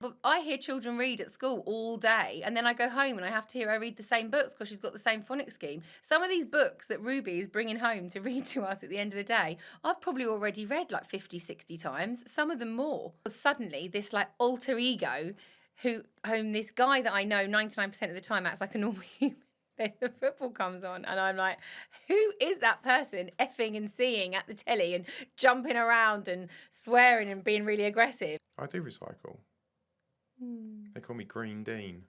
But I hear children read at school all day, and then I go home and I have to hear her read the same books because she's got the same phonics scheme. Some of these books that Ruby is bringing home to read to us at the end of the day, I've probably already read like 50, 60 times, some of them more. Suddenly, this like alter ego whom this guy that I know 99% of the time acts like a normal human. Then the football comes on and I'm like, who is that person effing and seeing at the telly and jumping around and swearing and being really aggressive? I do recycle. They call me Green Dean.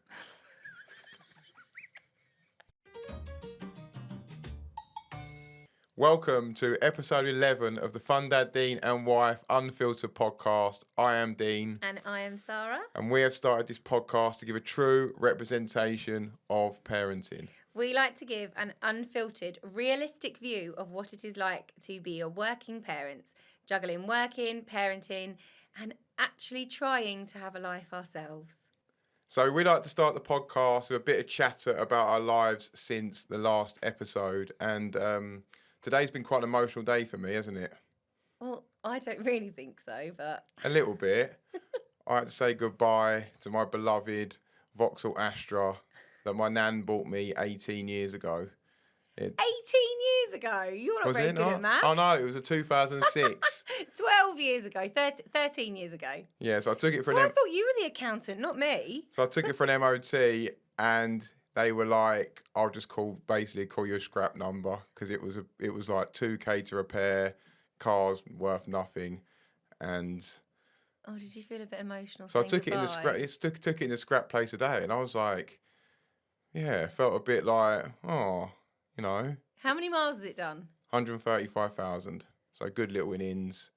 Welcome to episode 11 of the Fun Dad, Dean and Wife Unfiltered Podcast. I am Dean. And I am Sara. And we have started this podcast to give a true representation of parenting. We like to give an unfiltered, realistic view of what it is like to be a working parent, juggling working, parenting, and actually trying to have a life ourselves. So we like to start the podcast with a bit of chatter about our lives since the last episode. And today's been quite an emotional day for me, hasn't it? Well, I don't really think so, but... A little bit. I had to say goodbye to my beloved Vauxhall Astra that my nan bought me 18 years ago. 18 years ago? You're not very good at maths. Oh no, it was a 2006. 12 years ago, 13 years ago. Yeah, so I took it for I thought you were the accountant, not me. So I took it for an MOT and they were like, I'll just call your scrap number because it was like 2k to repair, car's worth nothing. And oh, did you feel a bit emotional? So I took it in the scrap. Took it in the scrap place today, and I was like, yeah, felt a bit like, oh, you know. How many miles has it done? 135,000. So good little innings.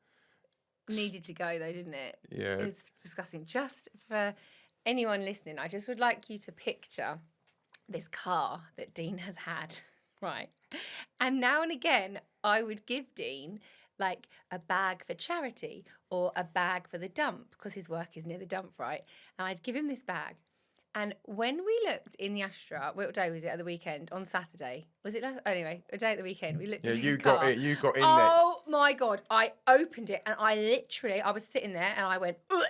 Needed to go though, didn't it? Yeah. It was disgusting. Just for anyone listening, I just would like you to picture this car that Dean has had, right? And now and again, I would give Dean like a bag for charity or a bag for the dump because his work is near the dump, right? And I'd give him this bag. And when we looked in the Astra, what day was it at the weekend? On Saturday. Was it anyway, a day at the weekend. We looked at you car. got it. You got in there. Oh my God. I opened it and I was sitting there and I went, ugh.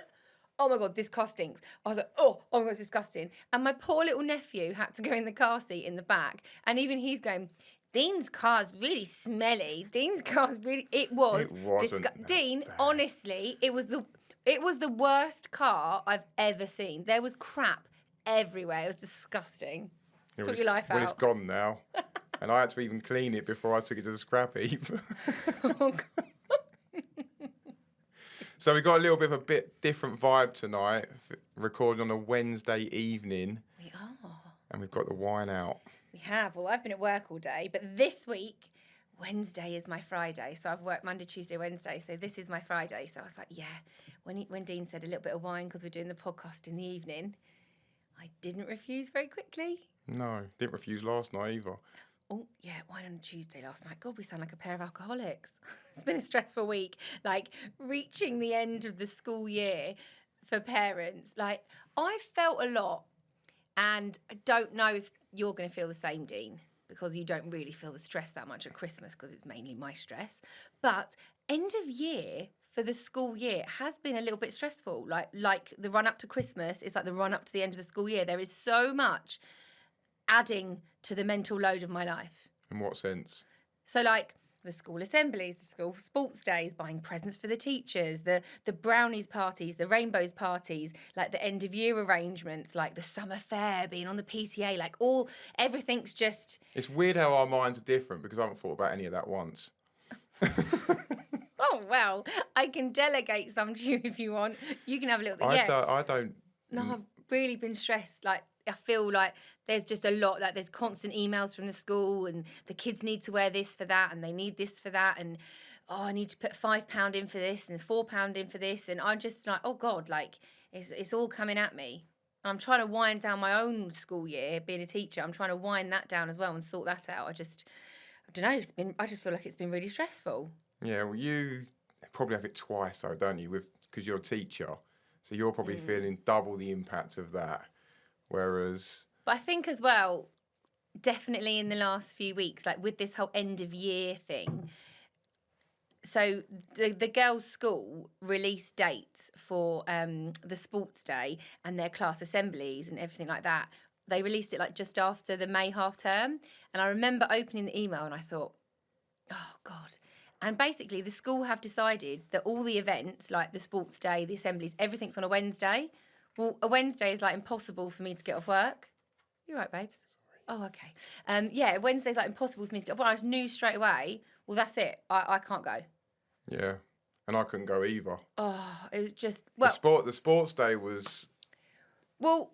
Oh my God, this car stinks. I was like, oh my God, it's disgusting. And my poor little nephew had to go in the car seat in the back. And even he's going, Dean's car's really smelly. Dean's car's really, it wasn't Dean, bad. Honestly, it was the worst car I've ever seen. There was crap everywhere. It was disgusting. Sort your life out. Well, it's gone now. And I had to even clean it before I took it to the scrap heap. Oh, God. So we got a little bit of a bit different vibe tonight, recording on a Wednesday evening. We are. And we've got the wine out. We have. Well, I've been at work all day, but this week, Wednesday is my Friday. So I've worked Monday, Tuesday, Wednesday. So this is my Friday. So I was like, yeah. When Dean said a little bit of wine because we're doing the podcast in the evening, I didn't refuse very quickly. No, didn't refuse last night either. Oh, yeah, wine on Tuesday last night. God, we sound like a pair of alcoholics. It's been a stressful week, like reaching the end of the school year for parents. Like, I felt a lot, and I don't know if you're going to feel the same, Dean, because you don't really feel the stress that much at Christmas because it's mainly my stress. But end of year for the school year has been a little bit stressful. Like the run up to Christmas is like the run up to the end of the school year. There is so much adding to the mental load of my life. In what sense? So like the school assemblies, the school sports days, buying presents for the teachers, the brownies parties, the rainbows parties, like the end of year arrangements, like the summer fair, being on the PTA, like everything's just... It's weird how our minds are different because I haven't thought about any of that once. Oh, well, I can delegate some to you if you want. You can have a little... I don't... No, I've really been stressed, like... I feel like there's just a lot, like there's constant emails from the school and the kids need to wear this for that and they need this for that and, oh, I need to put £5 in for this and £4 in for this. And I'm just like, oh, God, like it's all coming at me. I'm trying to wind down my own school year, being a teacher. I'm trying to wind that down as well and sort that out. I don't know, I just feel like it's been really stressful. Yeah, well, you probably have it twice though, don't you, because you're a teacher. So you're probably feeling double the impact of that. Whereas... But I think as well, definitely in the last few weeks, like with this whole end of year thing, so the girls' school released dates for the sports day and their class assemblies and everything like that. They released it like just after the May half term. And I remember opening the email and I thought, oh, God. And basically the school have decided that all the events, like the sports day, the assemblies, everything's on a Wednesday. Well, a Wednesday is like impossible for me to get off work. You're right, babes. Sorry. Oh, okay. Yeah, Wednesday's like impossible for me to get off work. I just knew straight away, well, that's it. I can't go. Yeah. And I couldn't go either. Oh, it was just, well... The sports day was... Well...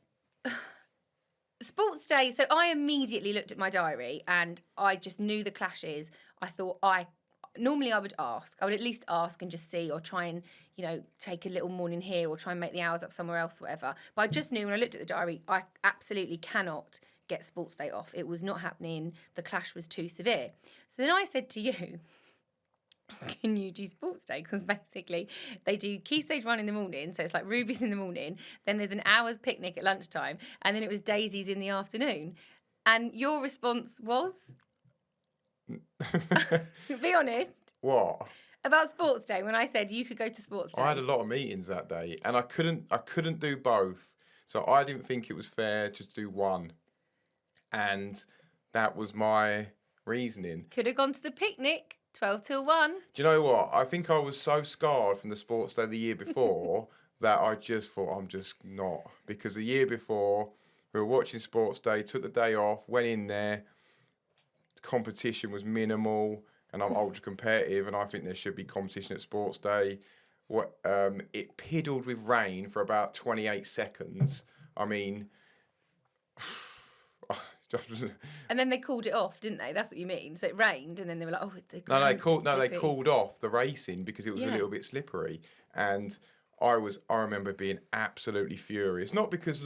Sports day, so I immediately looked at my diary and I just knew the clashes. I thought normally I would ask. I would at least ask and just see, or try and, take a little morning here or try and make the hours up somewhere else or whatever. But I just knew when I looked at the diary, I absolutely cannot get sports day off. It was not happening. The clash was too severe. So then I said to you, can you do sports day? Because basically they do Key Stage 1 in the morning, so it's like Ruby's in the morning, then there's an hour's picnic at lunchtime, and then it was Daisy's in the afternoon. And your response was? Be honest. What? About sports day, when I said you could go to sports day. I had a lot of meetings that day, and I couldn't do both. So I didn't think it was fair just to do one. And that was my reasoning. Could have gone to the picnic. 12 till 1. Do you know what? I think I was so scarred from the sports day the year before that I just thought I'm just not. Because the year before, we were watching sports day, took the day off, went in there. The competition was minimal, and I'm ultra competitive, and I think there should be competition at sports day. It piddled with rain for about 28 seconds. I mean... And then they called it off, didn't they? That's what you mean. So it rained, and then they were like, "Oh, they called off the racing because it was a little bit slippery." And I remember being absolutely furious. Not because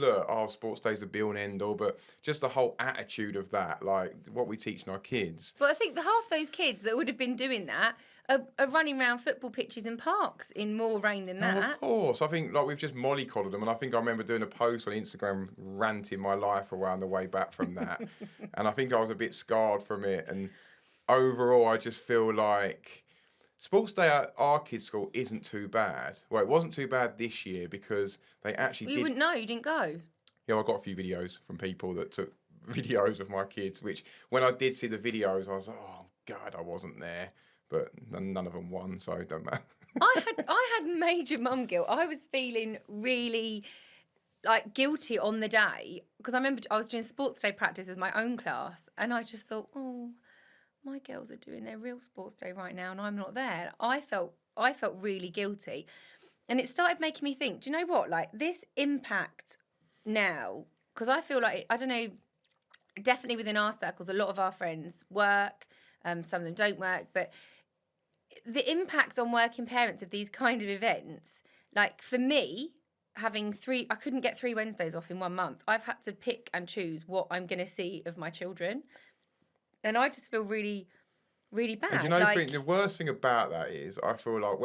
sports day's the be all and end all, but just the whole attitude of that, like what we teaching our kids. But I think half those kids that would have been doing that are running around football pitches and parks in more rain than that. Of course. I think we've just mollycoddled them, and I think I remember doing a post on Instagram ranting my life around the way back from that. And I think I was a bit scarred from it. And overall, I just feel like sports day at our kids' school isn't too bad. Well, it wasn't too bad this year because they actually You wouldn't know, you didn't go. Yeah, I got a few videos from people that took videos of my kids, which when I did see the videos, I was like, oh, God, I wasn't there. But none of them won, so it don't matter. I had major mum guilt. I was feeling really guilty on the day because I remember I was doing sports day practice with my own class, and I just thought, oh, my girls are doing their real sports day right now, and I'm not there. I felt really guilty, and it started making me think. Do you know what? Like this impact now, because I feel like I don't know. Definitely within our circles, a lot of our friends work. Some of them don't work, but the impact on working parents of these kind of events, like for me, having I couldn't get 3 Wednesdays off in 1 month. I've had to pick and choose what I'm going to see of my children. And I just feel really, really bad. And the worst thing about that is I feel like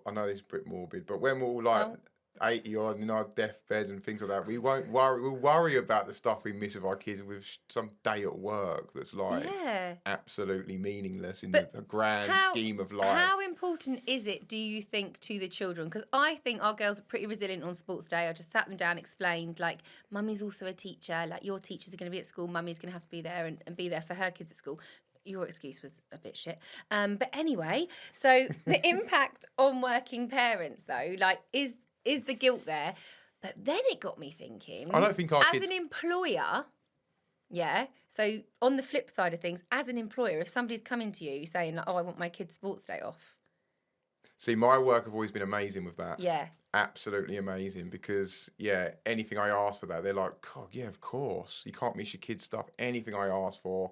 I know this is a bit morbid, but when we're all 80 odd in our deathbeds and things like that, we'll worry about the stuff we miss of our kids with some day at work that's absolutely meaningless in the grand scheme of life. How important is it, do you think, to the children? Because I think our girls are pretty resilient on sports day. I just sat them down, explained, like, mummy's also a teacher, like your teachers are going to be at school, mummy's going to have to be there and be there for her kids at school. Your excuse was a bit shit. But anyway, so the impact on working parents, though, like, is the guilt there? But then it got me thinking. I don't think our kids... As an employer, so on the flip side of things, as an employer, if somebody's coming to you saying, oh, I want my kid's sports day off. See, my work have always been amazing with that. Yeah. Absolutely amazing because, anything I ask for that, they're like, God, yeah, of course. You can't miss your kids' stuff. Anything I ask for.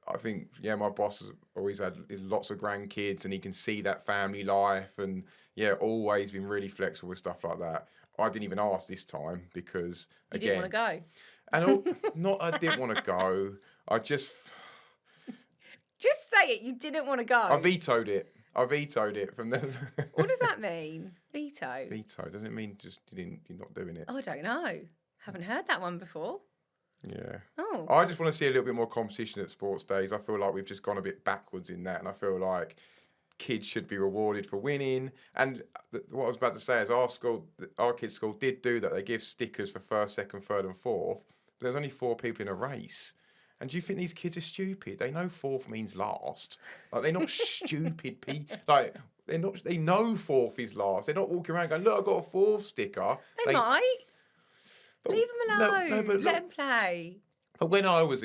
I think, my boss has always had lots of grandkids and he can see that family life and, always been really flexible with stuff like that. I didn't even ask this time because, you didn't want to go. And I didn't want to go. I just... Just say it. You didn't want to go. I vetoed it from the... What does that mean? Veto? Veto. Doesn't it mean just you're not doing it? Oh, I don't know. Haven't heard that one before. Yeah. Oh. I just want to see a little bit more competition at sports days. I feel like we've just gone a bit backwards in that, and I feel like kids should be rewarded for winning. And what I was about to say is our kids' school did do that. They give stickers for first, second, third and fourth. But there's only 4 people in a race. And do you think these kids are stupid? They know fourth means last. Like, they're not stupid people. Like, they know fourth is last. They're not walking around going, look, I've got a fourth sticker. They might. But, Leave them alone. No, but let them play. But when I was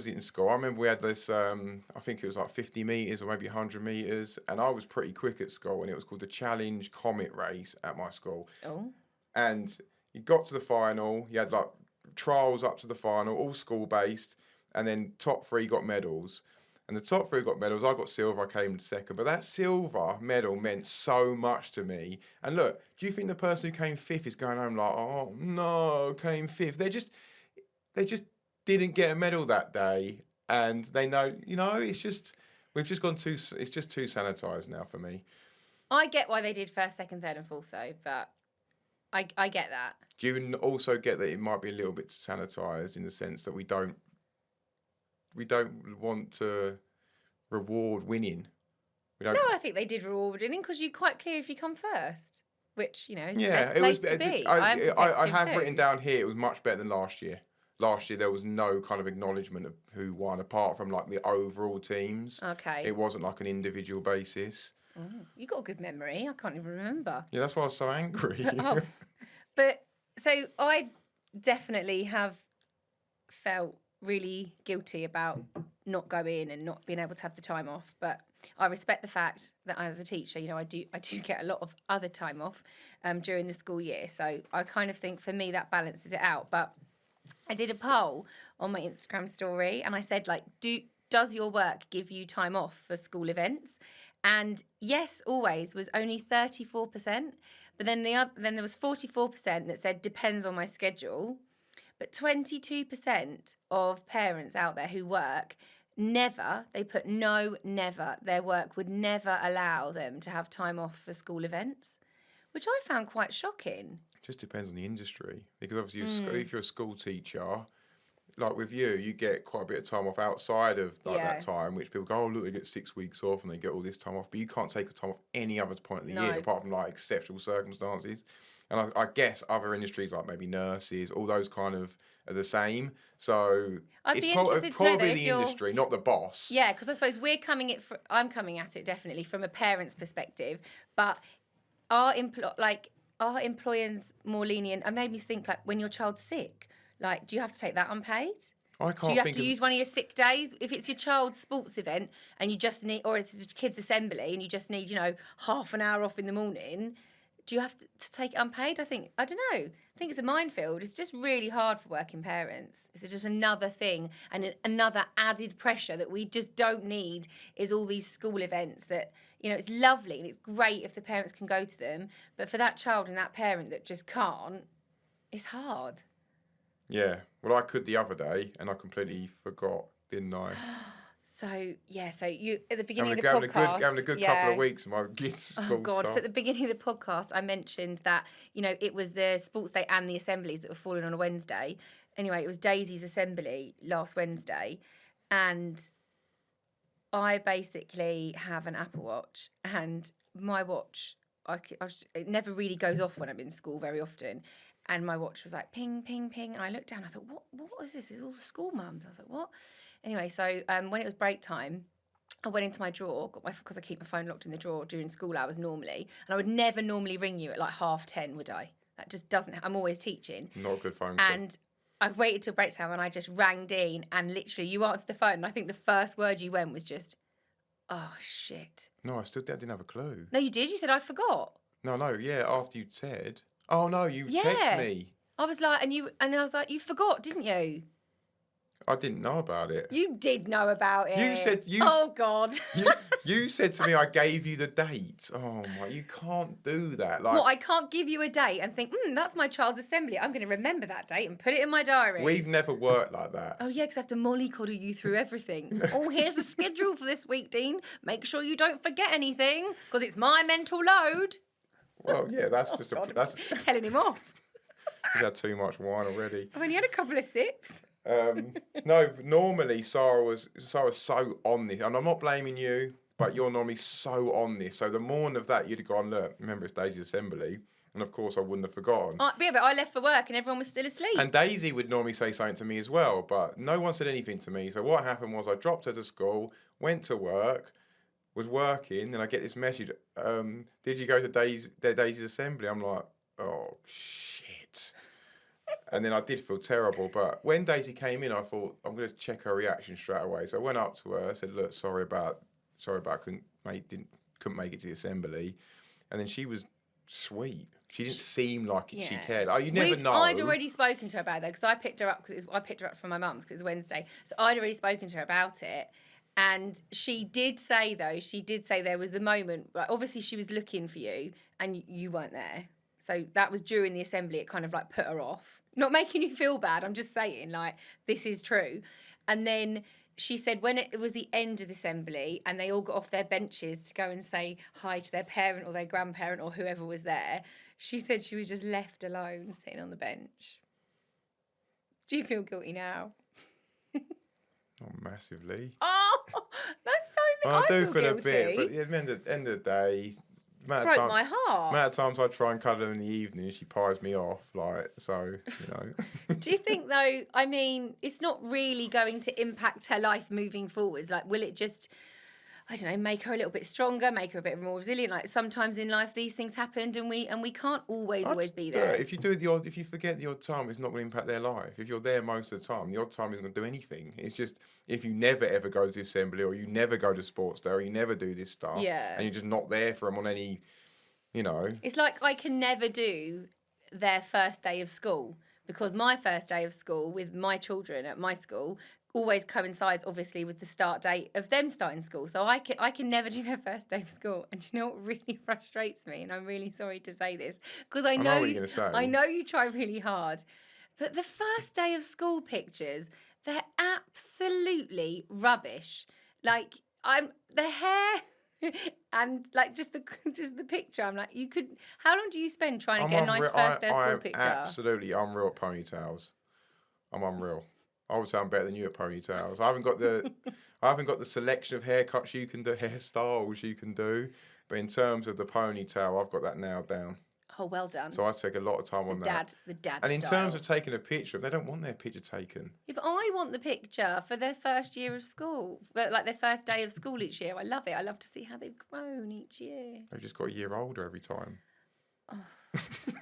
in school, I remember we had this. I think it was like 50 meters or maybe 100 meters, and I was pretty quick at school. And it was called the Challenge Comet Race at my school. Oh. And you got to the final. You had like trials up to the final, all school based, and then top 3 got medals. And the top 3 got medals. I got silver. I came second. But that silver medal meant so much to me. And look, do you think the person who came 5th is going home like, oh no, came 5th? They just didn't get a medal that day, and they know, it's just it's just too sanitized now for me. I get why they did first, second, third and fourth though, but I get that. Do you also get that it might be a little bit sanitized in the sense that we don't want to reward winning? No, I think they did reward winning because you're quite clear if you come first, which, is the yeah, best it was. place to be. I have too. written down here it was much better than last year. Last year there was no kind of acknowledgement of who won apart from like the overall teams. Okay. It wasn't like an individual basis. You got a good memory. I can't even remember. Yeah, that's why I was so angry. But so I definitely have felt really guilty about not going and not being able to have the time off. But I respect the fact that as a teacher, I do get a lot of other time off during the school year. So I kind of think for me that balances it out. But I did a poll on my Instagram story and I said, like, does your work give you time off for school events? And yes, always was only 34%. But then there was 44% that said depends on my schedule. But 22% of parents out there who work never, they put no, never, their work would never allow them to have time off for school events, which I found quite shocking. Just depends on the industry, because obviously if you're a school teacher, like with you get quite a bit of time off outside of that time, which people go, oh look, they get 6 weeks off and they get all this time off, but you can't take a time off any other point of the year apart from like exceptional circumstances. And I guess other industries like maybe nurses, all those kind of are the same. So I'd be interested to know probably that the industry, not the boss. Yeah, because I suppose I'm coming at it definitely from a parent's perspective, but are employers more lenient? And made me think, like, when your child's sick, like, do you have to take that unpaid? I can't. Do you have to use one of your sick days? If it's your child's sports event and you just need, or it's a kids' assembly and you just need, half an hour off in the morning, do you have to take it unpaid? I don't know. I think it's a minefield. It's just really hard for working parents. It's just another thing and another added pressure that we just don't need is all these school events that, it's lovely and it's great if the parents can go to them. But for that child and that parent that just can't, it's hard. Yeah. Well, I could the other day and I completely forgot, didn't I? So you at the beginning of the podcast, having a good couple of weeks of my kids' school Oh God! stuff. So at the beginning of the podcast, I mentioned that it was the sports day and the assemblies that were falling on a Wednesday. Anyway, it was Daisy's assembly last Wednesday, and I basically have an Apple Watch, and my watch, it never really goes off when I'm in school very often. And my watch was like ping, ping, ping. And I looked down, I thought, what is this? It's all the school mums. I was like, what? Anyway, so when it was break time, I went into my drawer, because I keep my phone locked in the drawer during school hours normally. And I would never normally ring you at like 10:30, would I? That just doesn't, I'm always teaching. Not a good phone call. And I waited till break time and I just rang Dean and literally you answered the phone. And I think the first word you went was just, oh, shit. No, I didn't have a clue. No, you did. You said, I forgot. No, after you'd said... Oh no, you text me. I was like, and I was like, you forgot, didn't you? I didn't know about it. You did know about it. You said Oh God. You said to me, I gave you the date. Oh my, you can't do that. Like, I can't give you a date and think, that's my child's assembly. I'm going to remember that date and put it in my diary. We've never worked like that. Oh yeah, because I have to mollycoddle you through everything. Oh, here's the schedule for this week, Dean. Make sure you don't forget anything because it's my mental load. Well, yeah, that's just that's telling him off. He's had too much wine already. I've only had a couple of sips. No, normally Sara was so on this, and I'm not blaming you. but you're normally so on this. So the morning of that, you'd have gone, look, remember it's Daisy's assembly. And of course, I wouldn't have forgotten. But I left for work and everyone was still asleep. And Daisy would normally say something to me as well, but no one said anything to me. So what happened was I dropped her to school, went to work, was working, and I get this message, did you go to Daisy's assembly? I'm like, oh, shit. And then I did feel terrible. But when Daisy came in, I thought, I'm going to check her reaction straight away. So I went up to her, I said, look, sorry about I couldn't make it to the assembly. And then she was sweet. She didn't seem like she cared. Oh, you never know. I'd already spoken to her about that because I picked her up from my mum's because it was Wednesday. So I'd already spoken to her about it. And she did say there was the moment, like, obviously she was looking for you and you weren't there. So that was during the assembly. It kind of like put her off. Not making you feel bad. I'm just saying, like, this is true. And then she said when it was the end of the assembly and they all got off their benches to go and say hi to their parent or their grandparent or whoever was there, she said she was just left alone sitting on the bench. Do you feel guilty now? Not massively. Oh, that's so I do feel a bit, but at the end of the day, broke my heart. Amount of times I try and cuddle her in the evening, she pies me off, like, so, you know. Do you think, though, I mean, it's not really going to impact her life moving forwards? Like, will it just, I don't know, make her a little bit stronger, make her a bit more resilient? Like, sometimes in life these things happen and we can't always be there. If you forget the odd time, it's not going to impact their life. If you're there most of the time, the odd time isn't going to do anything. It's just, if you never ever go to the assembly or you never go to sports day or you never do this stuff and you're just not there for them on any, you know. It's like I can never do their first day of school because my first day of school with my children at my school always coincides obviously with the start date of them starting school. So I can never do their first day of school. And you know what really frustrates me? And I'm really sorry to say this because I know you try really hard. But the first day of school pictures, they're absolutely rubbish. Like the hair and like just the picture. I'm like, how long do you spend trying to get a nice first day of school picture? I'm absolutely unreal at ponytails. I'm unreal. I would say I'm better than you at ponytails. I haven't got the selection of haircuts you can do, hairstyles you can do, but in terms of the ponytail, I've got that nailed down. Oh, well done. So I take a lot of time on that. The dad And in style. terms of taking a picture, they don't want their picture taken. Yeah, but I want the picture for their first year of school, like their first day of school each year. I love it. I love to see how they've grown each year. They've just got a year older every time. Oh.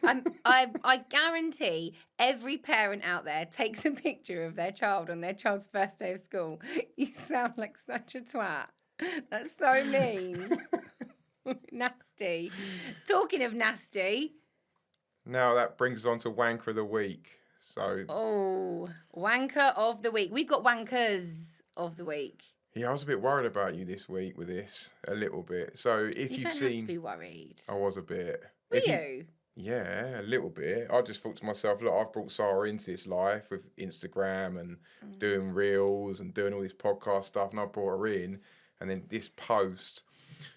I guarantee every parent out there takes a picture of their child on their child's first day of school. You sound like such a twat. That's so mean. Nasty. Talking of nasty. Now that brings us on to Wanker of the Week. Wanker of the Week. We've got Wankers of the Week. Yeah, I was a bit worried about you this week with this, a little bit. So if you you've don't seen... have to be worried. I was a bit. Were you? Yeah, a little bit. I just thought to myself, look, I've brought Sara into this life with Instagram and doing reels and doing all this podcast stuff, and I brought her in. And then this post...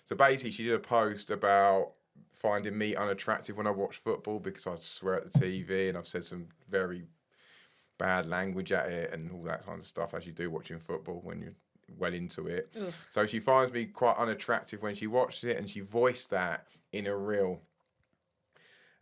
So basically, she did a post about finding me unattractive when I watch football because I swear at the TV and I've said some very bad language at it and all that kind of stuff, as you do watching football when you're well into it. Ugh. So she finds me quite unattractive when she watches it, and she voiced that in a reel.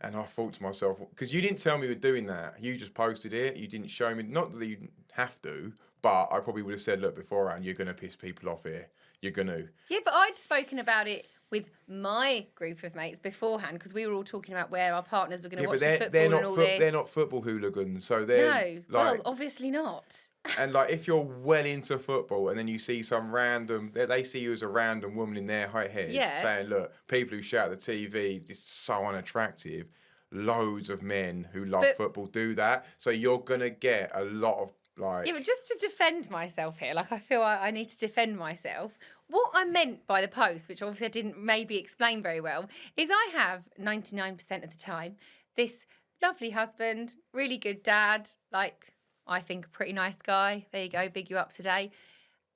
And I thought to myself, because you didn't tell me you were doing that. You just posted it. You didn't show me. Not that you have to, but I probably would have said, look, beforehand, you're going to piss people off here. You're going to. Yeah, but I'd spoken about it with my group of mates beforehand because we were all talking about where our partners were going to watch the football and all this. They're not football hooligans, so they're... No, well, obviously not. And like, if you're well into football and then you see some random... They see you as a random woman in their head saying, look, people who shout at the TV, it's so unattractive. Loads of men who love football do that. So you're going to get a lot of, like... Yeah, but just to defend myself here, like, I feel I need to defend myself. What I meant by the post, which obviously I didn't maybe explain very well, is I have 99% of the time this lovely husband, really good dad, like, I think a pretty nice guy. There you go, big you up today.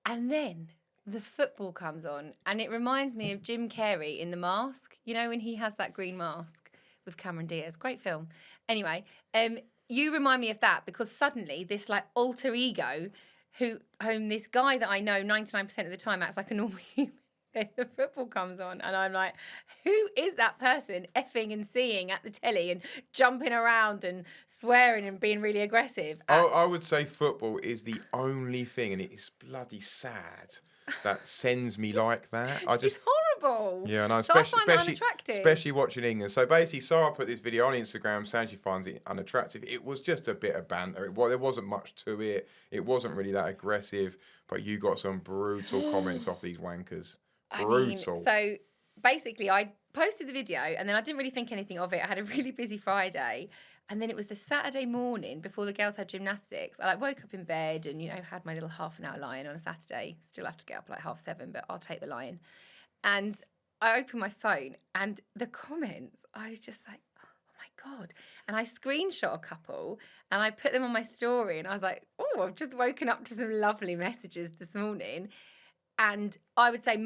And then the football comes on and it reminds me of Jim Carrey in The Mask. You know, when he has that green mask with Cameron Diaz. Great film. Anyway, you remind me of that because suddenly this, like, alter ego whom this guy that I know 99% of the time acts like a normal human when the football comes on, and I'm like, who is that person effing and seeing at the telly and jumping around and swearing and being really aggressive? I would say football is the only thing, and it's bloody sad, that sends me like that. It's horrible. Yeah, no, So I find that unattractive. especially watching England. So basically, Sara put this video on Instagram saying she finds it unattractive. It was just a bit of banter. There wasn't much to it. It wasn't really that aggressive. But you got some brutal comments off these wankers. Brutal. So basically, I posted the video, and then I didn't really think anything of it. I had a really busy Friday. And then it was the Saturday morning before the girls had gymnastics. I woke up in bed and, had my little half an hour lie-in on a Saturday. Still have to get up 7:30, but I'll take the lie-in. And I opened my phone, and the comments, I was just like, oh my God. And I screenshot a couple and I put them on my story, and I was like, oh, I've just woken up to some lovely messages this morning. And I would say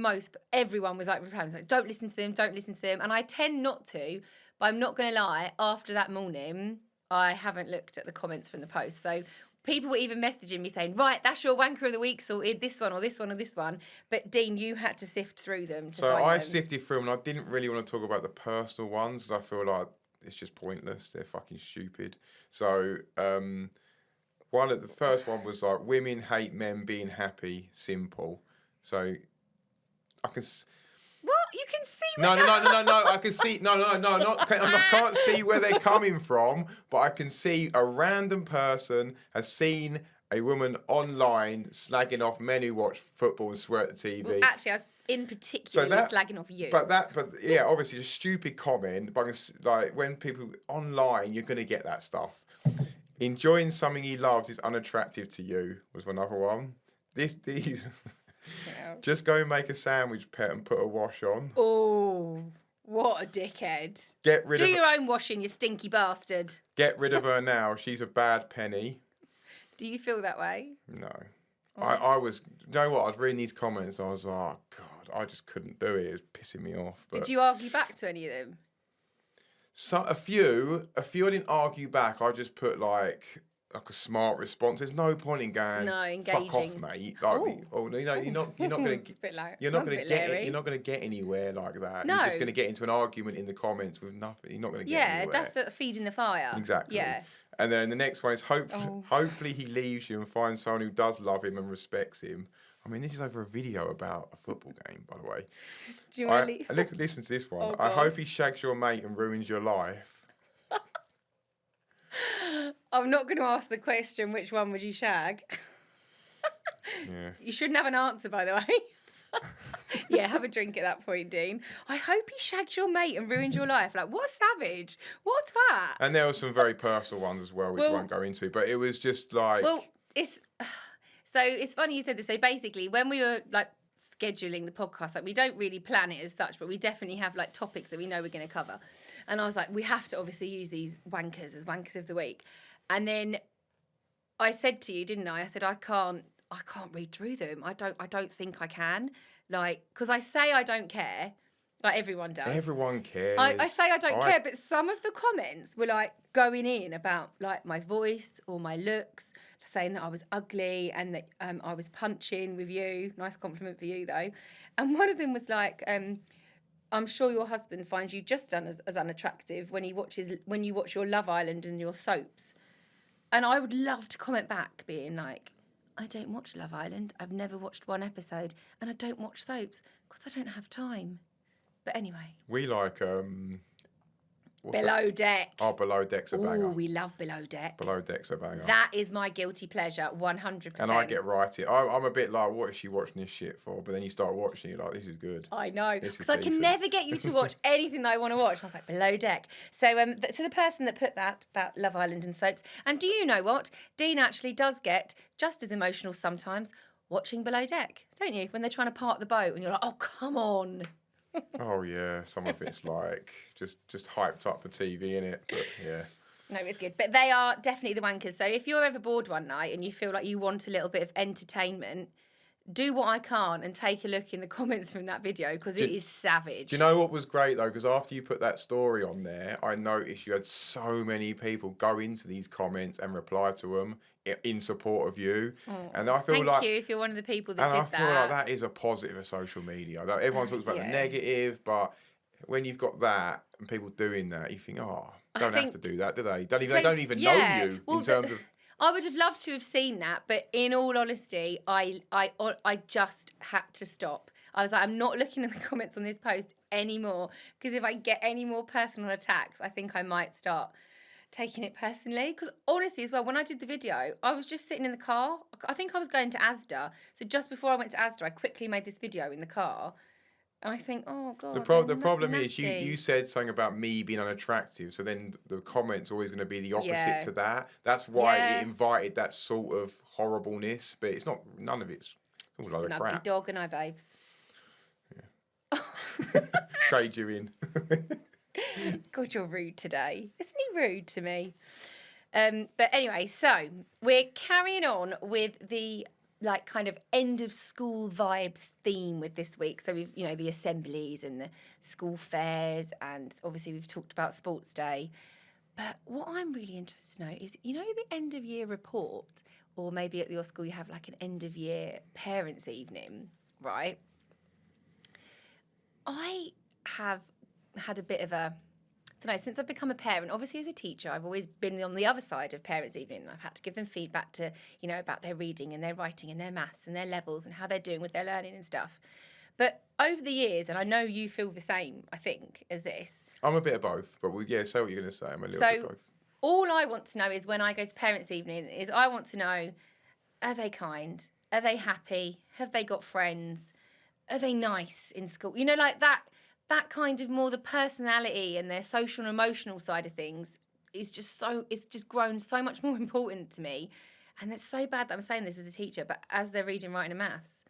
everyone was like, don't listen to them, don't listen to them. And I tend not to, but I'm not going to lie, after that morning, I haven't looked at the comments from the post. So people were even messaging me saying, right, that's your wanker of the week sorted, this one or this one or this one. But Dean, you had to sift through them to find them. So I sifted through them, and I didn't really want to talk about the personal ones, because I feel like it's just pointless. They're fucking stupid. So the first one was like, women hate men being happy, simple. So I can... What? You can see... No. I can see... No. I can't see where they're coming from, but I can see a random person has seen a woman online slagging off men who watch football and swear at the TV. Well, actually, I was in particular slagging off you. But yeah, obviously, a stupid comment. But like, when people online, you're going to get that stuff. Enjoying something he loves is unattractive to you was another one. These... Yeah. Just go and make a sandwich, pet, and put a wash on. Oh, what a dickhead. Do your own washing, you stinky bastard. Get rid of her now. She's a bad penny. Do you feel that way? No. Oh. I was... You know what? I was reading these comments. I was like, oh, God, I just couldn't do it. It was pissing me off. But... Did you argue back to any of them? So, a few I didn't argue back. I just put like a smart response. There's no point in going, engaging. Fuck off, mate. Like, you're not going to you're not going to get anywhere like that. No. You're just going to get into an argument in the comments with nothing. You're not going to get anywhere. Yeah, that's feeding the fire. Exactly. Yeah. And then the next one is hopefully he leaves you and finds someone who does love him and respects him. I mean, this is over a video about a football game, by the way. Do you really? Listen to this one. I hope he shags your mate and ruins your life. I'm not going to ask the question, which one would you shag? Yeah. You shouldn't have an answer, by the way. Yeah, have a drink at that point, Dean. I hope he shagged your mate and ruined your life. Like, what a savage. What a twat. And there were some very personal ones as well, which I won't go into. But it was just like... Well, it's funny you said this. So basically, when we were like scheduling the podcast, like we don't really plan it as such, but we definitely have like topics that we know we're going to cover. And I was like, we have to obviously use these wankers as wankers of the week. And then I said to you, didn't I? I said I can't read through them. I don't think I can. Like, because I say I don't care, like everyone does. Everyone cares. I say I don't care, but some of the comments were like going in about like my voice or my looks, saying that I was ugly and that I was punching with you. Nice compliment for you though. And one of them was like, I'm sure your husband finds you just as unattractive when you watch your Love Island and your soaps. And I would love to comment back being like, I don't watch Love Island. I've never watched one episode, and I don't watch soaps because I don't have time. But anyway. We like Below Deck. Oh, Below Deck's a banger. Oh, we love Below Deck. Below Deck's a banger. That is my guilty pleasure, 100%. And I get righted. I'm a bit like, what is she watching this shit for? But then you start watching, you're like, this is good. I know. Because I can never get you to watch anything that I want to watch. I was like, Below Deck. So to the person that put that about Love Island and soaps, and do you know what? Dean actually does get just as emotional sometimes watching Below Deck, don't you? When they're trying to park the boat and you're like, oh, come on. Oh yeah, some of it's like just hyped up for TV, innit? But yeah. No, it's good. But they are definitely the wankers. So if you're ever bored one night and you feel like you want a little bit of entertainment, do what I can and take a look in the comments from that video because it is savage. Do you know what was great though? Because after you put that story on there, I noticed you had so many people go into these comments and reply to them in support of you. And I feel Thank you if you're one of the people that did that. And I feel like that is a positive of social media. Like, everyone talks about the negative, but when you've got that and people doing that, you think, don't have to do that, do they? They don't even know you in terms of... I would have loved to have seen that, but in all honesty, I just had to stop. I was like, I'm not looking at the comments on this post anymore, because if I get any more personal attacks, I think I might start taking it personally. Because honestly as well, when I did the video, I was just sitting in the car. I think I was going to Asda. So just before I went to Asda, I quickly made this video in the car. And I think, oh, God. The problem is you said something about me being unattractive. So then the comment's always going to be the opposite to that. That's why it invited that sort of horribleness. But it's not, none of it's all just like an ugly dog, and I, babes. Yeah. Trade you in. God, you're rude today. Isn't he rude to me? But anyway, so we're carrying on with the kind of end of school vibes theme with this week. So we've, the assemblies and the school fairs, and obviously we've talked about sports day. But what I'm really interested to know is, the end of year report, or maybe at your school you have like an end of year parents' evening, right? I have had a bit of a, I don't know, since I've become a parent, obviously as a teacher, I've always been on the other side of parents' evening, and I've had to give them feedback to, about their reading and their writing and their maths and their levels and how they're doing with their learning and stuff. But over the years, and I know you feel the same, I think, as this. I'm a bit of both, but say what you're going to say. I'm a little bit of both. All I want to know is when I go to parents' evening is I want to know, are they kind? Are they happy? Have they got friends? Are they nice in school? Like that kind of more the personality and their social and emotional side of things is it's just grown so much more important to me. And it's so bad that I'm saying this as a teacher, but as they're reading, writing and maths,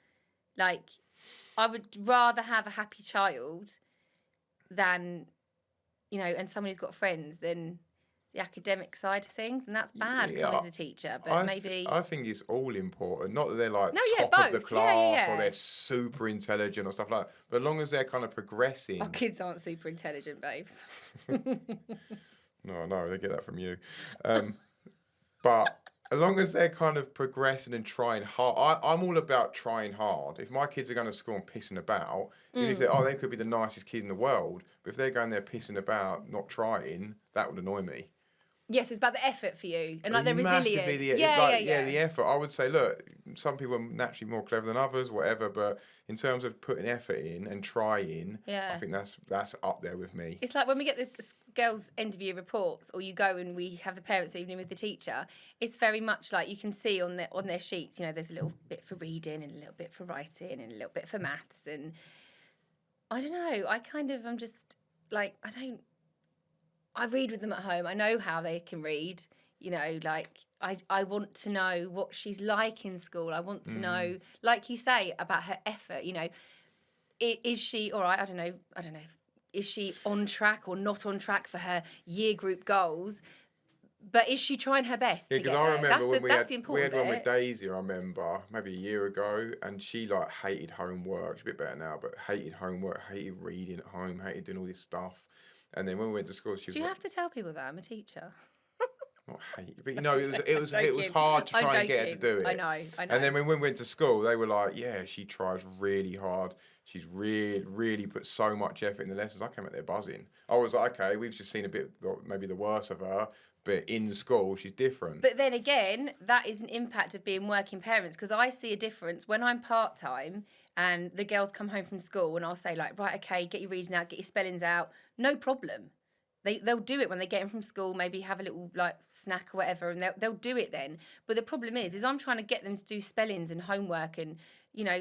I would rather have a happy child than, and someone who's got friends than the academic side of things. And that's bad coming as a teacher, but I think it's all important. Not that they're top of the class or they're super intelligent or stuff like that, but as long as they're kind of progressing. Our kids aren't super intelligent, babes. No, they get that from you. But as long as they're kind of progressing and trying hard, I'm all about trying hard. If my kids are going to school and pissing about, even if they could be the nicest kid in the world, but if they're going there pissing about, not trying, that would annoy me. Yes, it's about the effort for you and the resilience. The effort. I would say, look, some people are naturally more clever than others, whatever, but in terms of putting effort in and trying, I think that's up there with me. It's like when we get the girls' end of year reports, or you go and we have the parents' evening with the teacher, it's very much like you can see on their sheets, there's a little bit for reading and a little bit for writing and a little bit for maths. And I don't know, I'm just like, I read with them at home. I know how they can read. I want to know what she's like in school. I want to know, like you say, about her effort. Is she all right? I don't know. Is she on track or not on track for her year group goals? But is she trying her best to get there? I remember that's the important we had bit. one with Daisy, I remember, maybe a year ago, and she hated homework. She's a bit better now, but hated homework, hated reading at home, hated doing all this stuff. And then when we went to school, she was. Do you have to tell people that I'm a teacher? Not hate, but it was hard to try and get her to do it. I know. And then when we went to school, they were like, "Yeah, she tries really hard. She's really put so much effort in the lessons." I came out there buzzing. I was like, "Okay, we've just seen a bit, maybe the worst of her." But in school, she's different. But then again, that is an impact of being working parents, because I see a difference when I'm part-time and the girls come home from school and I'll say right, okay, get your reading out, get your spellings out. No problem. They'll do it when they get in from school, maybe have a little snack or whatever, and they'll do it then. But the problem is I'm trying to get them to do spellings and homework, and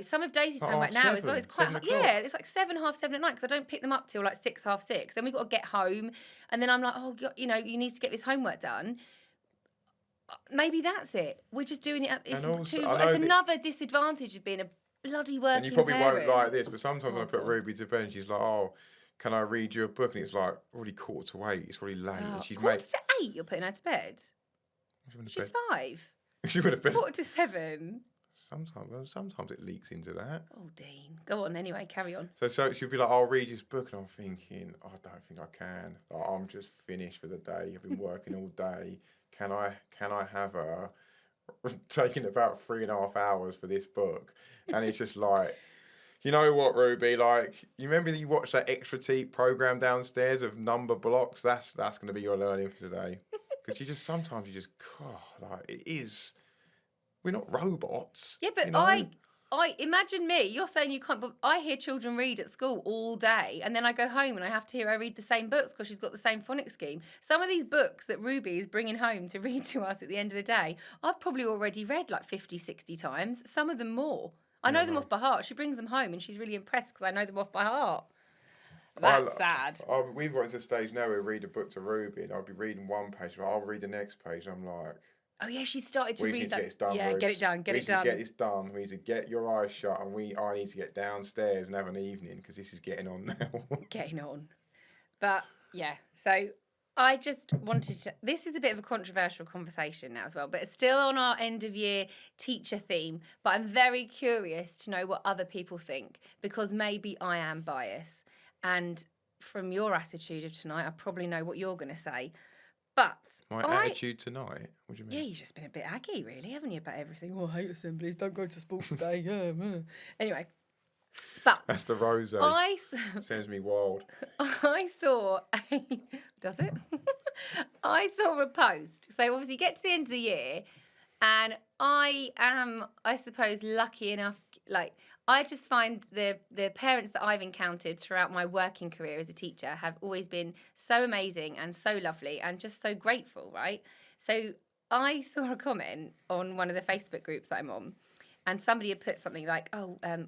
some of Daisy's homework now as well. It's quite it's like 7, half 7 at night, because I don't pick them up till 6, half 6. Then we've got to get home, and then I'm like, oh, you need to get this homework done. Maybe that's it. We're just doing it. It's another disadvantage of being a bloody working parent. And you probably won't like this, but sometimes when I put Ruby to bed, she's like, oh, can I read you a book? And it's already 7:45. It's already late. Oh, and she's 7:45 you're putting her to bed? She's 5. She would have been. 6:45. Sometimes it leaks into that. Oh, Dean. Go on anyway, carry on. So she'll be like, I'll read this book, and I'm thinking, I don't think I can. Like, I'm just finished for the day. I've been working all day. Can I have her taking about 3.5 hours for this book? And it's just like, you know what, Ruby? Like, you remember that you watched that extra teat program downstairs of number blocks? That's going to be your learning for today. Because sometimes you just, like, it is. We're not robots. Yeah, but you know? I imagine me. You're saying you can't, but I hear children read at school all day, and then I go home and I have to hear her read the same books because she's got the same phonics scheme. Some of these books that Ruby is bringing home to read to us at the end of the day, I've probably already read like 50, 60 times. Some of them more. I know them off by heart. She brings them home and she's really impressed because I know them off by heart. That's sad. We've got to the stage now where we read a book to Ruby and I'll be reading one page, but I'll read the next page and I'm like... Oh, yeah, she started to read... We need to get this done, yeah, Rubes. get it done. We need to get this done. We need to get your eyes shut and I need to get downstairs and have an evening because this is getting on now. Getting on. But, yeah, so... I just wanted to... This is a bit of a controversial conversation now as well, but it's still on our end-of-year teacher theme. But I'm very curious to know what other people think, because maybe I am biased. And from your attitude of tonight, I probably know what you're going to say. But... My attitude tonight? What do you mean? Yeah, you've just been a bit aggy, really, haven't you, about everything? Oh, I hate assemblies, don't go to sports day. Anyway... But that's the rose. Sends me wild. I saw does it? I saw a post. So obviously you get to the end of the year and I am, I suppose, lucky enough, like I just find the parents that I've encountered throughout my working career as a teacher have always been so amazing and so lovely and just so grateful, right? So I saw a comment on one of the Facebook groups that I'm on. And somebody had put something like,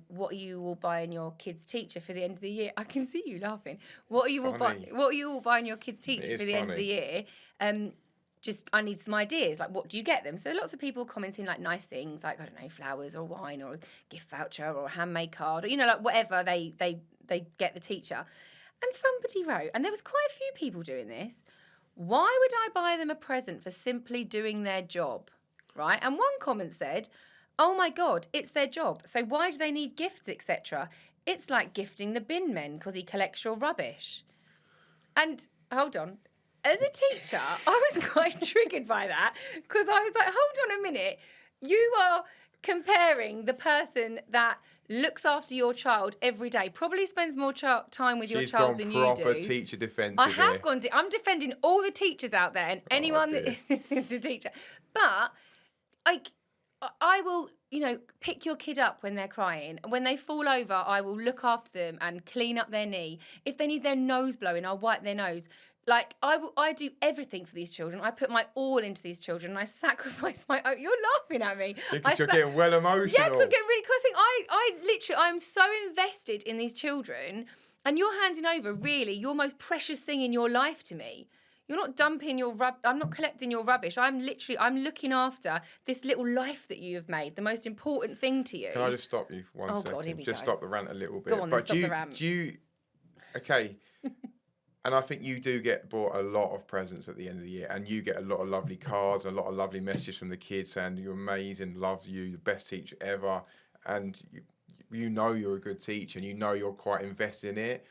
what are you all buying your kids' teacher for the end of the year? I can see you laughing. What are you all buying your kids' teacher for the end of the year? I need some ideas. Like, what do you get them? So lots of people commenting like nice things, like, I don't know, flowers or wine or a gift voucher or a handmade card or, like whatever they get the teacher. And somebody wrote, and there was quite a few people doing this, why would I buy them a present for simply doing their job? Right? And one comment said, oh my God, it's their job. So why do they need gifts, etc.? It's like gifting the bin men because he collects your rubbish. And hold on, as a teacher, I was quite triggered by that because I was like, hold on a minute. You are comparing the person that looks after your child every day, probably spends more time with your child than you do. She's gone proper teacher defensive. I have gone. I'm defending all the teachers out there and anyone that is a teacher. But I will, pick your kid up when they're crying. When they fall over, I will look after them and clean up their knee. If they need their nose blowing, I'll wipe their nose. Like, I do everything for these children. I put my all into these children and I sacrifice my own. You're laughing at me. Because you're getting well emotional. Yeah, because I think I'm so invested in these children and you're handing over, really, your most precious thing in your life to me. You're not dumping I'm not collecting your rubbish. I'm looking after this little life that you have made, the most important thing to you. Can I just stop you for one second? God, here we just go. Stop the rant a little bit. Go on, stop the rant. Okay. And I think you do get bought a lot of presents at the end of the year and you get a lot of lovely cards, a lot of lovely messages from the kids saying you're amazing, love you, the best teacher ever. And you know you're a good teacher and you know you're quite invested in it.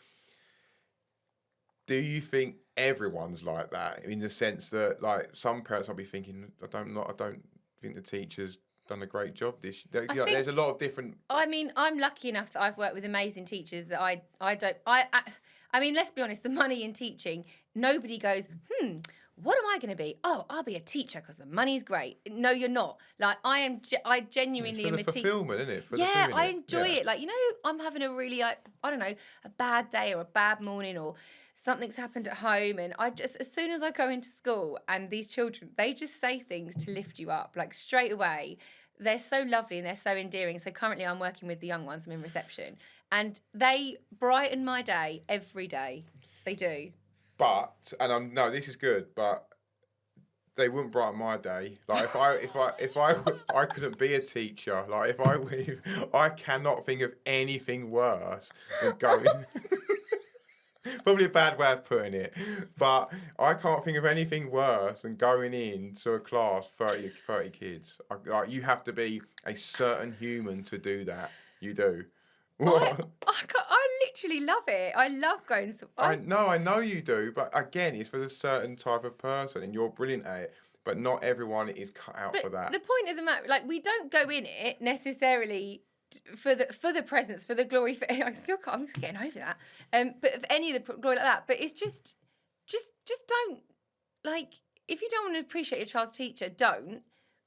Do you think everyone's like that in the sense that, like, some parents will be thinking, I don't think the teacher's done a great job this year. There's a lot of different... I mean, I'm lucky enough that I've worked with amazing teachers that I mean, let's be honest, the money in teaching, nobody goes, what am I going to be? Oh, I'll be a teacher because the money's great. No, you're not. Like, I genuinely am a teacher. It's for the fulfillment, isn't it? Yeah, I enjoy it. Like, I'm having a really, I don't know, a bad day or a bad morning or something's happened at home. And as soon as I go into school and these children, they just say things to lift you up, like straight away. They're so lovely and they're so endearing. So currently I'm working with the young ones. I'm in reception. And they brighten my day every day. They do. But, this is good, but they wouldn't brighten my day. Like, if I couldn't be a teacher. Like, if I cannot think of anything worse than going... probably a bad way of putting it. But I can't think of anything worse than going into a class, 30 kids. Like, you have to be a certain human to do that. You do. What? I literally love it. I love going to... I know you do, but again, it's for a certain type of person, and you're brilliant at it. But not everyone is cut out for that. The point of the matter, like, we don't go in it necessarily for the presence, for the glory. I'm just getting over that. But of any of the glory like that. But it's just don't, like, if you don't want to appreciate your child's teacher, don't.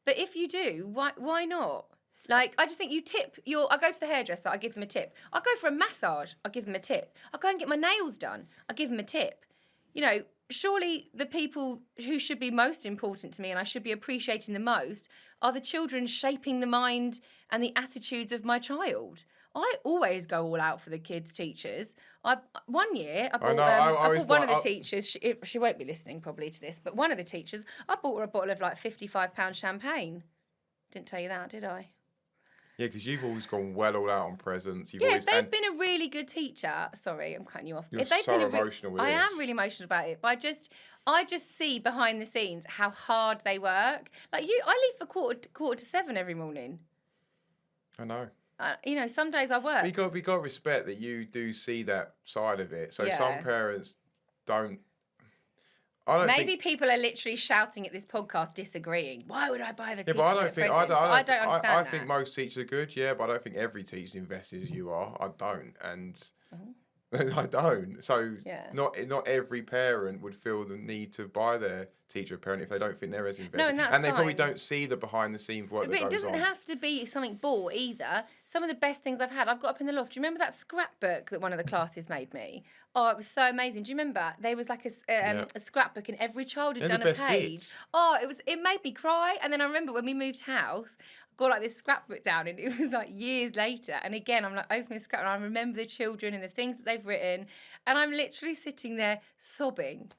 But if you do, why not? Like, I just think you tip I go to the hairdresser, I give them a tip. I go for a massage, I give them a tip. I go and get my nails done, I give them a tip. You know, surely the people who should be most important to me and I should be appreciating the most are the children shaping the mind and the attitudes of my child. I always go all out for the kids' teachers. One year, I bought one of the teachers. She won't be listening probably to this, but one of the teachers, I bought her a bottle of like £55 champagne. Didn't tell you that, did I? Yeah, because you've always gone well all out on presents. If they've been a really good teacher, sorry, I'm cutting you off. You're so emotional with this. I am really emotional about it, but I just see behind the scenes how hard they work. Like I leave for quarter to 7 every morning. I know. You know, some days I work. We got to respect that you do see that side of it. So some parents don't. Maybe people are literally shouting at this podcast, disagreeing. Why would I buy the teacher? Yeah, but I don't understand that. I think most teachers are good, yeah, but I don't think every teacher invested as you are. I don't, and I don't. So not every parent would feel the need to buy their teacher or parent if they don't think they're as invested. No, and that's they probably don't see the behind the scenes work that goes on. But it doesn't have to be something bore either. Some of the best things I've had, I've got up in the loft. Do you remember that scrapbook that one of the classes made me? Oh, it was so amazing. Do you remember? There was like a scrapbook and every child had done a page. Bits. Oh, it made me cry. And then I remember when we moved house, I got like this scrapbook down and it was like years later. And again, I'm like opening the scrapbook and I remember the children and the things that they've written. And I'm literally sitting there sobbing.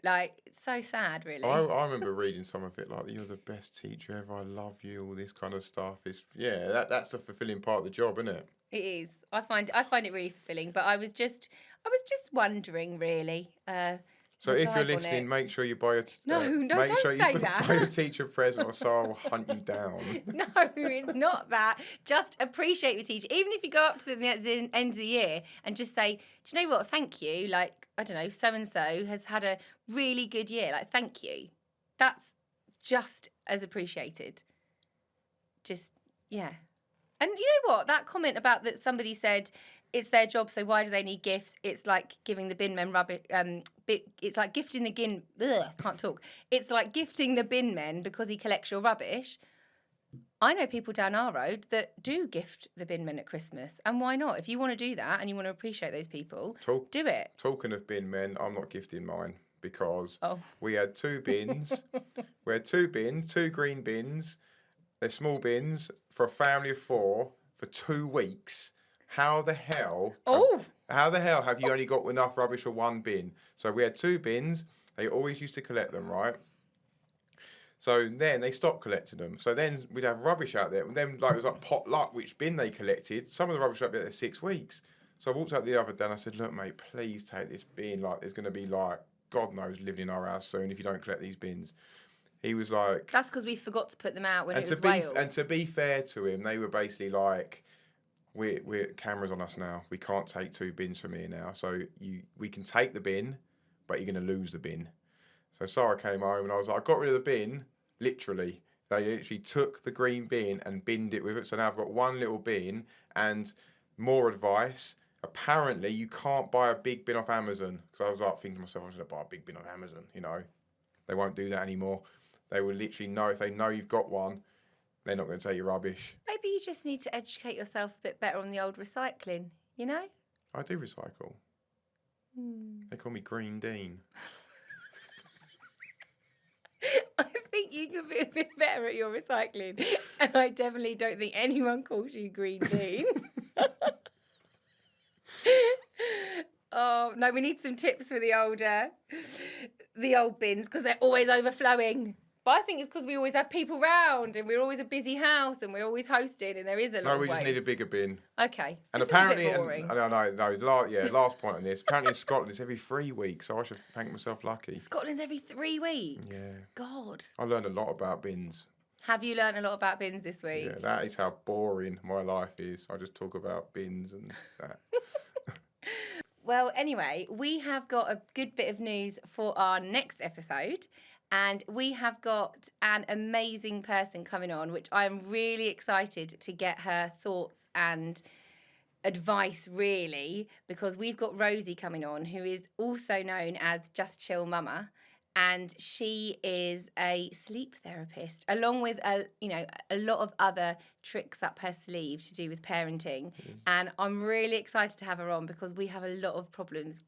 Like, it's so sad, really. I remember reading some of it, like, you're the best teacher ever, I love you, all this kind of stuff. That's a fulfilling part of the job, isn't it? It is. I find it really fulfilling, but I was just wondering, really. So if you're listening, make sure you buy a buy your teacher a present or Sara will hunt you down. No, it's not that. Just appreciate your teacher. Even if you go up to them at the end of the year and just say, do you know what, thank you. Like, I don't know, so-and-so has had a really good year. Like, thank you. That's just as appreciated. Just, yeah. And you know what? That comment about that somebody said, it's their job, so why do they need gifts? It's like giving the bin men rubbish. It's like gifting the can't talk. It's like gifting the bin men because he collects your rubbish. I know people down our road that do gift the bin men at Christmas, and why not? If you want to do that and you want to appreciate those people, do it. Talking of bin men, I'm not gifting mine because we had 2 bins. We had 2 bins, 2 green bins. They're small bins for a family of 4 for 2 weeks. How the hell have you only got enough rubbish for 1 bin? So we had 2 bins. They always used to collect them, right? So then they stopped collecting them. So then we'd have rubbish out there. And then it was like pot luck which bin they collected. Some of the rubbish up there 6 weeks. So I walked out the other day and I said, look, mate, please take this bin. Like, there's going to be like, God knows, living in our house soon if you don't collect these bins. He was like... That's because we forgot to put them out when it was Wales. And to be fair to him, they were basically like... We're cameras on us now. We can't take 2 bins from here now. So we can take the bin, but you're going to lose the bin. So Sara came home and I was like, I got rid of the bin, literally. They literally took the green bin and binned it with it. So now I've got 1 little bin and more advice. Apparently, you can't buy a big bin off Amazon. Because I was like thinking to myself, I was going to buy a big bin off Amazon, you know. They won't do that anymore. They will literally know if they know you've got one, they're not going to take your rubbish. Maybe you just need to educate yourself a bit better on the old recycling, you know? I do recycle. They call me Green Dean. I think you could be a bit better at your recycling. And I definitely don't think anyone calls you Green Dean. Oh, no, we need some tips for the old bins because they're always overflowing. But I think it's because we always have people round and we're always a busy house and we're always hosting and there is a lot No, of we just waste. need a bigger bin. Okay. And This apparently, is a bit boring. last point on this. Apparently in Scotland it's every 3 weeks, so I should thank myself lucky. Scotland's every 3 weeks? Yeah. God. I learned a lot about bins. Have you learnt a lot about bins this week? Yeah, that is how boring my life is. I just talk about bins and that. Well, anyway, we have got a good bit of news for our next episode. And we have got an amazing person coming on, which I'm really excited to get her thoughts and advice, really, because we've got Rosie coming on, who is also known as Just Chill Mama. And she is a sleep therapist, along with a lot of other tricks up her sleeve to do with parenting. And I'm really excited to have her on because we have a lot of problems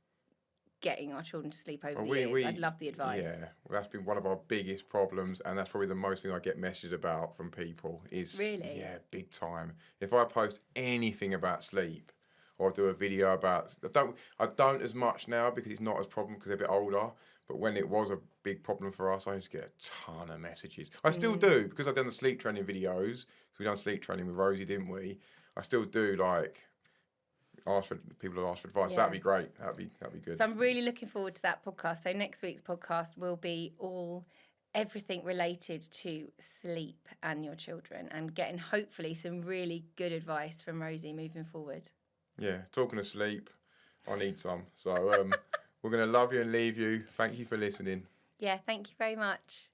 getting our children to sleep over the years. I'd love the advice. Yeah, well, that's been one of our biggest problems, and that's probably the most thing I get messages about from people is really, yeah, big time. If I post anything about sleep or do a video about, I don't as much now because it's not as problem because they're a bit older. But when it was a big problem for us, I used to get a ton of messages. I still do because I've done the sleep training videos. So we done sleep training with Rosie, didn't we? I still do ask for people to ask for advice. Yeah. That'd be great. That'd be good. So I'm really looking forward to that podcast. So next week's podcast will be everything related to sleep and your children and getting hopefully some really good advice from Rosie moving forward. Yeah, talking of sleep, I need some. So we're going to love you and leave you. Thank you for listening. Yeah, thank you very much.